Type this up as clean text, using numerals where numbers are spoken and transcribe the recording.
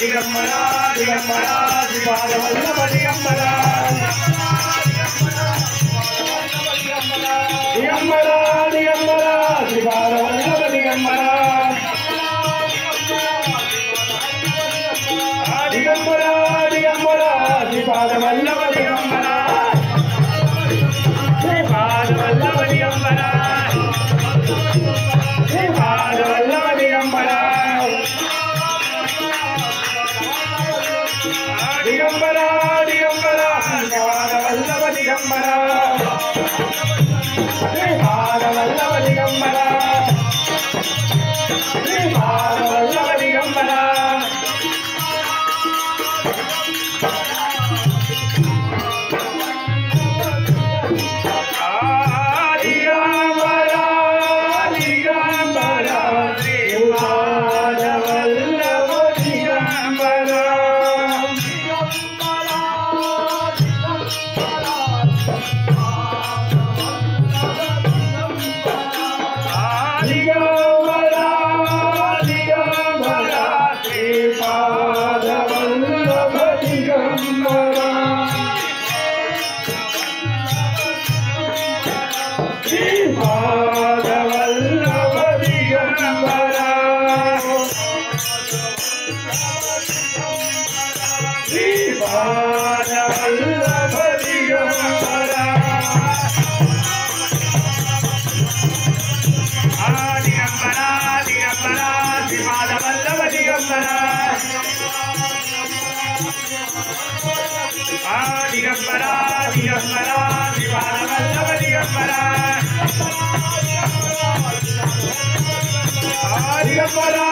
Digambara Digambara Shripad Vallabh Digambara Digambara Digambara Shripad Vallabh Digambara Digambara Digambara Shripad Vallabh Digambara Shripad Vallabh Digambara Shripad Vallabh Digambara Digambara Digambara Shripad Vallabh Digambara Shripad Vallabh Digambara Shripad Vallabh Digambara Digambara Digambara Shripad Vallabh Digambara Digambara Digambara